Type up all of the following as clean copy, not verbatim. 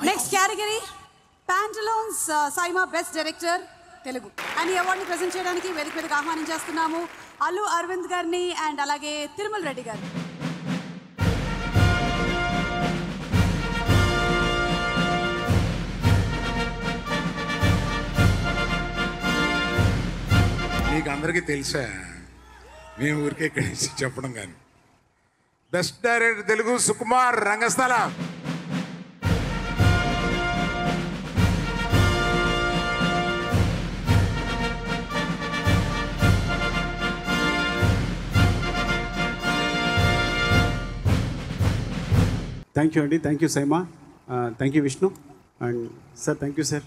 Next category Pantaloons SIIMA best director Telugu అని అవార్డుని present చేయడానికి వేదిక మీదకి ఆహ్వానించేస్తున్నాము అల్లు అరవింద్ గారిని అండ్ అలాగే తిరుమల రెడ్డి గారిని. మీకు అందరికీ తెలుసా, మేము ఊరికే ఇక్కడి నుంచి చెప్పడం కానీ. Best director Telugu Sukumar Rangasthalam. Thank you అండి, thank you SIIMA, thank you Vishnu and sir. Thank you sir.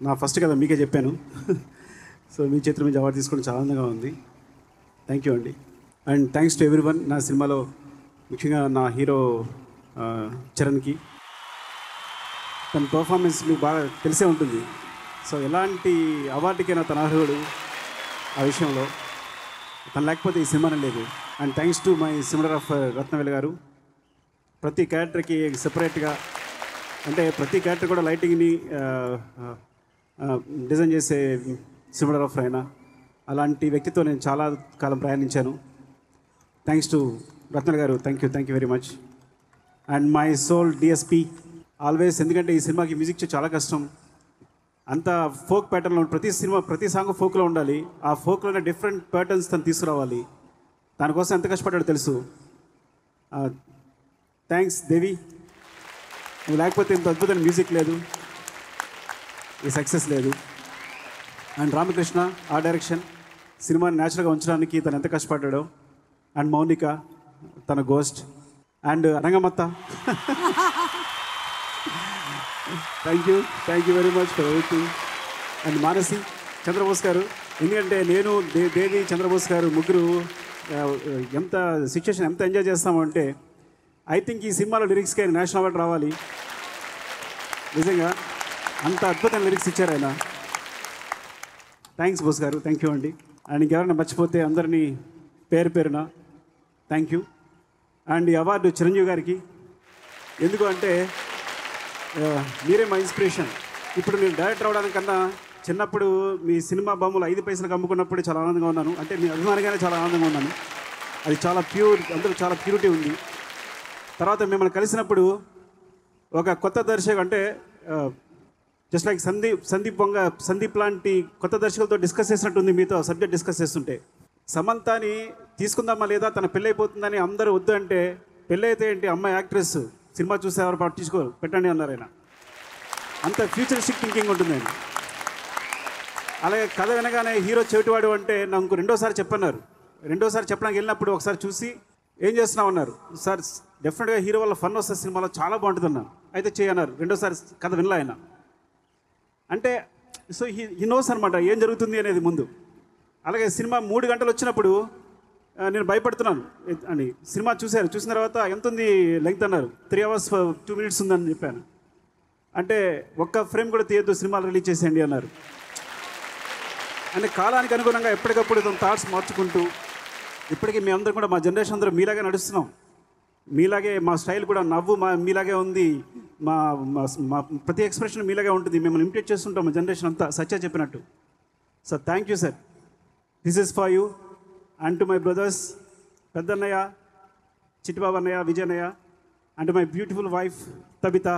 నా ఫస్ట్ కదా మీకే చెప్పాను. సో మీ చేతుల మీద అవార్డు తీసుకోవడం చాలా ఆనందంగా ఉంది. థ్యాంక్ యూ అండి. And thanks to everyone. నా సినిమాలో ముఖ్యంగా నా హీరో చరణ్కి తన పర్ఫార్మెన్స్ మీకు బాగా తెలిసే ఉంటుంది. సో ఎలాంటి అవార్డుకైనా తన అర్హుడు ఆ విషయంలో. తను లేకపోతే ఈ సినిమానే లేదు. And thanks to my cinematographer Rathnavelu గారు. ప్రతి క్యారెక్టర్కి సెపరేట్గా, అంటే ప్రతి క్యారెక్టర్ కూడా లైటింగ్ని డిజైన్ చేసే సినిమాగ్రాఫర్ అయినా అలాంటి వ్యక్తితో నేను చాలా కాలం ప్రయాణించాను. Thanks to Ratna garu, thank you very much. And my soul DSP always, ఎందుకంటే ఈ సినిమాకి మ్యూజిక్ చాలా కష్టం. అంత ఫోక్ ప్యాటర్న్లో ప్రతి సాంగ్ ఫోక్లో ఉండాలి. ఆ ఫోక్లోనే డిఫరెంట్ ప్యాటర్న్స్ తను తీసుకురావాలి. దానికోసం ఎంత కష్టపడ్డాడో తెలుసు. థ్యాంక్స్ దేవి, నువ్వు లేకపోతే ఇంత అద్భుతమైన మ్యూజిక్ లేదు, ఈ సక్సెస్ లేదు. అండ్ రామకృష్ణ ఆ డైరెక్షన్, సినిమాని న్యాచురల్గా ఉంచడానికి తను ఎంత కష్టపడ్డాడో. అండ్ మౌనిక తన ghost. And Rangammatha, thank you very much for everything. And Manasi, Chandrabose గారు, ఎందుకంటే నేను దేవి చంద్రబోస్ గారు ముగ్గురు ఎంత సిచ్యువేషన్ ఎంత ఎంజాయ్ చేస్తామంటే ఐ థింక్ ఈ సినిమాలో లిరిక్స్కి ఆయన నేషనల్ అవార్డు రావాలి. నిజంగా అంత అద్భుతమైన లిరిక్స్ ఇచ్చారు ఆయన. థ్యాంక్స్ బోస్ గారు, థ్యాంక్ యూ అండి. అండ్ ఇంకెవరైనా మర్చిపోతే అందరినీ పేరున థ్యాంక్ యూ. అండ్ ఈ అవార్డు చిరంజీవి గారికి. ఎందుకు అంటే మీరే మా ఇన్స్పిరేషన్. ఇప్పుడు నేను డైరెక్టర్ అవడానికన్నా చిన్నప్పుడు మీ సినిమా బొమ్మలు 5 పైసలకు అమ్ముకున్నప్పుడు చాలా ఆనందంగా ఉన్నాను. అంటే మీ అభిమానిగానే చాలా ఆనందంగా ఉన్నాను. అది చాలా ప్యూర్, అందులో చాలా ప్యూరిటీ ఉంది. తర్వాత మిమ్మల్ని కలిసినప్పుడు ఒక కొత్త దర్శకుడు, అంటే జస్ట్ లైక్ సందీప్ లాంటి కొత్త దర్శకులతో డిస్కస్ చేసినట్టుంది. మీతో సబ్జెక్ట్ డిస్కస్ చేస్తుంటే సమంతాని తీసుకుందామా లేదా, తన పెళ్ళి అయిపోతుందని అందరూ వద్దు అంటే, పెళ్ళి అయితే ఏంటి అమ్మాయి యాక్ట్రెస్, సినిమా చూస్తే ఎవరు పట్టించుకోరు, పెట్టండి అన్నారు ఆయన. అంత ఫ్యూచరిస్టిక్ థింకింగ్ ఉంటుందండి. అలాగే కథ వినగానే హీరో చెవిటివాడు అంటే నాకు రెండోసారి చెప్పడానికి వెళ్ళినప్పుడు ఒకసారి చూసి ఏం చేస్తున్నావు అన్నారు. సార్ డెఫినెట్గా హీరో వల్ల ఫన్ వస్తుంది, సినిమాలో చాలా బాగుంటుంది అన్నారు. అయితే చేయన్నారు. రెండోసారి కథ వినలా ఆయన. అంటే సో హీ నోస్ అనమాట ఏం జరుగుతుంది అనేది ముందు. అలాగే సినిమా 3 గంటలు వచ్చినప్పుడు నేను భయపడుతున్నాను అని. సినిమా చూసిన తర్వాత ఎంత ఉంది లెంగ్త్ అన్నారు. 3 hours 2 minutes ఉందని చెప్పాను. అంటే ఒక్క ఫ్రేమ్ కూడా తీయద్దు, సినిమాలు రిలీజ్ చేసేయండి అన్నారు. అంటే కాలానికి అనుగుణంగా ఎప్పటికప్పుడు తన థాట్స్ మార్చుకుంటూ, ఇప్పటికీ మేమందరం కూడా మా జనరేషన్ అందరూ మీలాగే నడుస్తున్నాం. మీలాగే మా స్టైల్ కూడా నవ్వు మీలాగే ఉంది. మా ప్రతి ఎక్స్ప్రెషన్ మీలాగే ఉంటుంది. మిమ్మల్ని ఇమిటేట్ చేస్తుంటాం మా జనరేషన్ అంతా, సత్య చెప్పినట్టు. So thank you sir. This is for you and to my brothers, పెద్దన్నయ్య, చిట్టిబాబు అన్నయ్య, విజయన్నయ్య, and my beautiful wife Tabitha.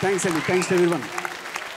Thanks అండి, థ్యాంక్స్ టు ఎవ్రీవన్.